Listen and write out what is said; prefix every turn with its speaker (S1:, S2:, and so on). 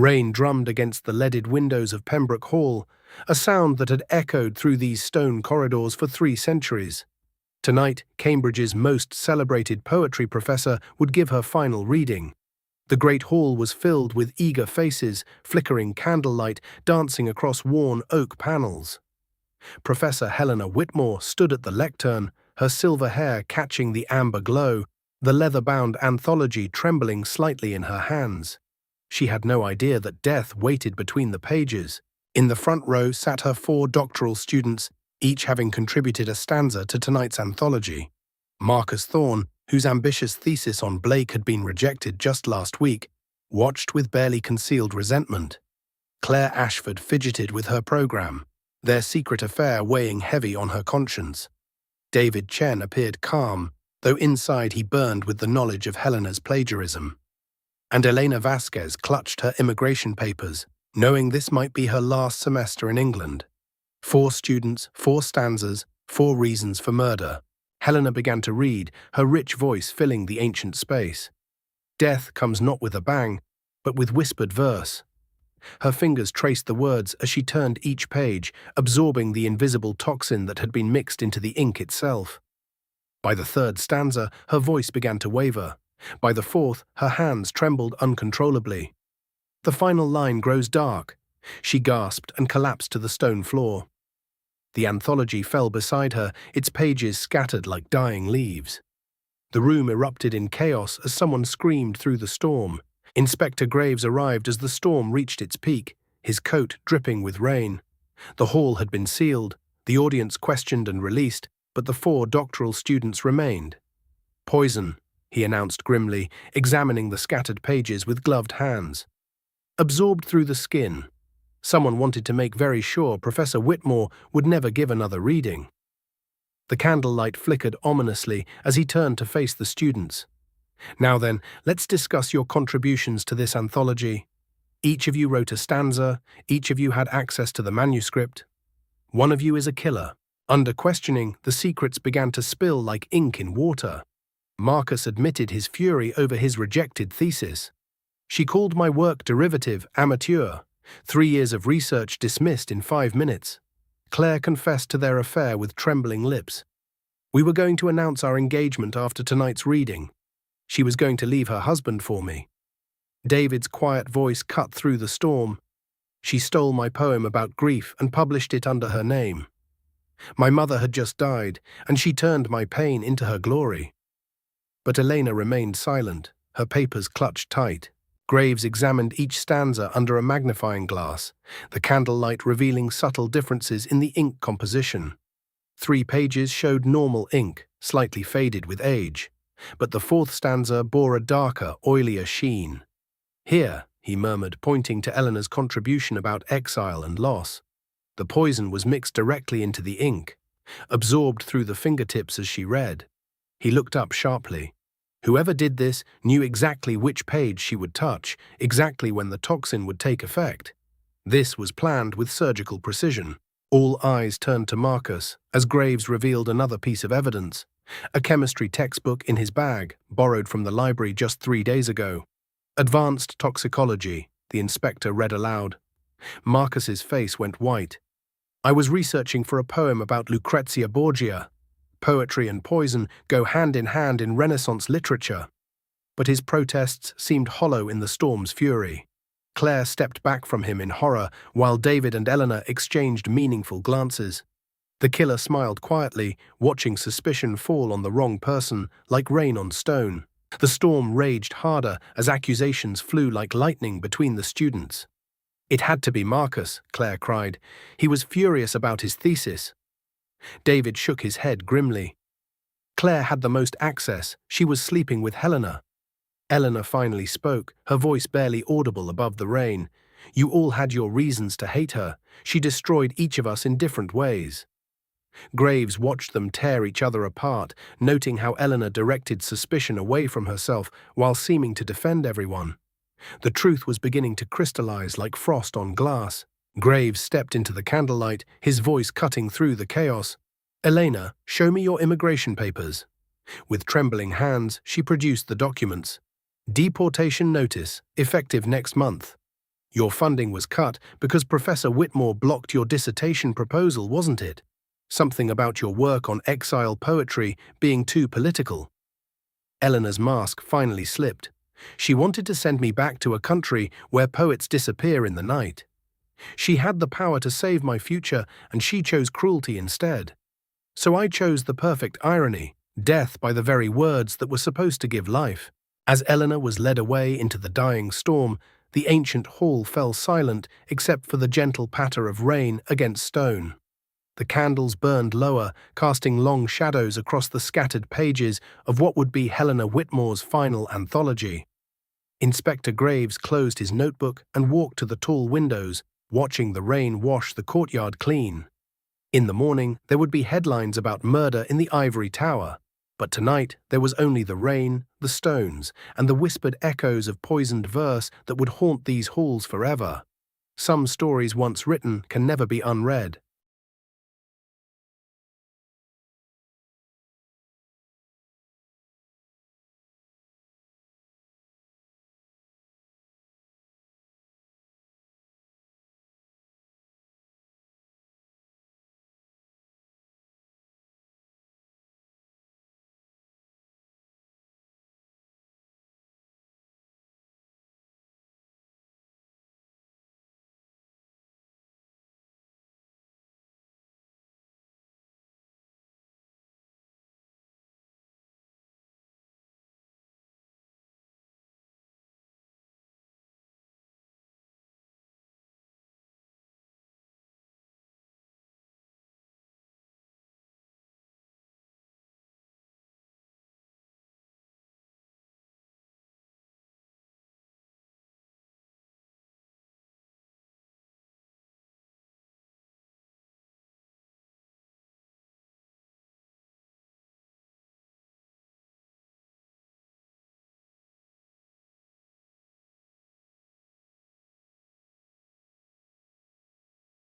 S1: Rain drummed against the leaded windows of Pembroke Hall, a sound that had echoed through these stone corridors for 3 centuries. Tonight, Cambridge's most celebrated poetry professor would give her final reading. The great hall was filled with eager faces, flickering candlelight dancing across worn oak panels. Professor Helena Whitmore stood at the lectern, her silver hair catching the amber glow, the leather-bound anthology trembling slightly in her hands. She had no idea that death waited between the pages. In the front row sat her 4 doctoral students, each having contributed a stanza to tonight's anthology. Marcus Thorne, whose ambitious thesis on Blake had been rejected just last week, watched with barely concealed resentment. Claire Ashford fidgeted with her program, their secret affair weighing heavy on her conscience. David Chen appeared calm, though inside he burned with the knowledge of Helena's plagiarism. And Elena Vasquez clutched her immigration papers, knowing this might be her last semester in England. 4 students, 4 stanzas, 4 reasons for murder. Helena began to read, her rich voice filling the ancient space. Death comes not with a bang, but with whispered verse. Her fingers traced the words as she turned each page, absorbing the invisible toxin that had been mixed into the ink itself. By the 3rd stanza, her voice began to waver. By the 4th, her hands trembled uncontrollably. The final line grows dark. She gasped and collapsed to the stone floor. The anthology fell beside her, its pages scattered like dying leaves. The room erupted in chaos as someone screamed through the storm. Inspector Graves arrived as the storm reached its peak, his coat dripping with rain. The hall had been sealed, the audience questioned and released, but the 4 doctoral students remained. "Poison," he announced grimly, examining the scattered pages with gloved hands. Absorbed through the skin. Someone wanted to make very sure Professor Whitmore would never give another reading. The candlelight flickered ominously as he turned to face the students. "Now then, let's discuss your contributions to this anthology. Each of you wrote a stanza, each of you had access to the manuscript. One of you is a killer." Under questioning, the secrets began to spill like ink in water. Marcus admitted his fury over his rejected thesis. "She called my work derivative, amateur. 3 years of research dismissed in 5 minutes. Claire confessed to their affair with trembling lips. "We were going to announce our engagement after tonight's reading. She was going to leave her husband for me." David's quiet voice cut through the storm. "She stole my poem about grief and published it under her name. My mother had just died, and she turned my pain into her glory." But Elena remained silent, her papers clutched tight. Graves examined each stanza under a magnifying glass, the candlelight revealing subtle differences in the ink composition. 3 pages showed normal ink, slightly faded with age, but the 4th stanza bore a darker, oilier sheen. "Here," he murmured, pointing to Eleanor's contribution about exile and loss. The poison was mixed directly into the ink, absorbed through the fingertips as she read. He looked up sharply. Whoever did this knew exactly which page she would touch, exactly when the toxin would take effect. This was planned with surgical precision. All eyes turned to Marcus as Graves revealed another piece of evidence, a chemistry textbook in his bag, borrowed from the library just 3 days ago. "Advanced toxicology," the inspector read aloud. Marcus's face went white. "I was researching for a poem about Lucrezia Borgia. Poetry and poison go hand in Renaissance literature." But his protests seemed hollow in the storm's fury. Claire stepped back from him in horror, while David and Eleanor exchanged meaningful glances. The killer smiled quietly, watching suspicion fall on the wrong person, like rain on stone. The storm raged harder as accusations flew like lightning between the students. "It had to be Marcus," Claire cried. "He was furious about his thesis." David shook his head grimly. "Claire had the most access. She was sleeping with Helena." Eleanor finally spoke, her voice barely audible above the rain. "You all had your reasons to hate her. She destroyed each of us in different ways." Graves watched them tear each other apart, noting how Eleanor directed suspicion away from herself while seeming to defend everyone. The truth was beginning to crystallize like frost on glass. Graves stepped into the candlelight, his voice cutting through the chaos. "Elena, show me your immigration papers." With trembling hands, she produced the documents. "Deportation notice, effective next month." Your funding was cut because Professor Whitmore blocked your dissertation proposal, wasn't it? Something about your work on exile poetry being too political. Eleanor's mask finally slipped. She wanted to send me back to a country where poets disappear in the night. She had the power to save my future, and she chose cruelty instead. So I chose the perfect irony, death by the very words that were supposed to give life. As Eleanor was led away into the dying storm, the ancient hall fell silent except for the gentle patter of rain against stone. The candles burned lower, casting long shadows across the scattered pages of what would be Helena Whitmore's final anthology. Inspector Graves closed his notebook and walked to the tall windows, watching the rain wash the courtyard clean. In the morning, there would be headlines about murder in the ivory tower, but tonight there was only the rain, the stones, and the whispered echoes of poisoned verse that would haunt these halls forever. Some stories once written can never be unread.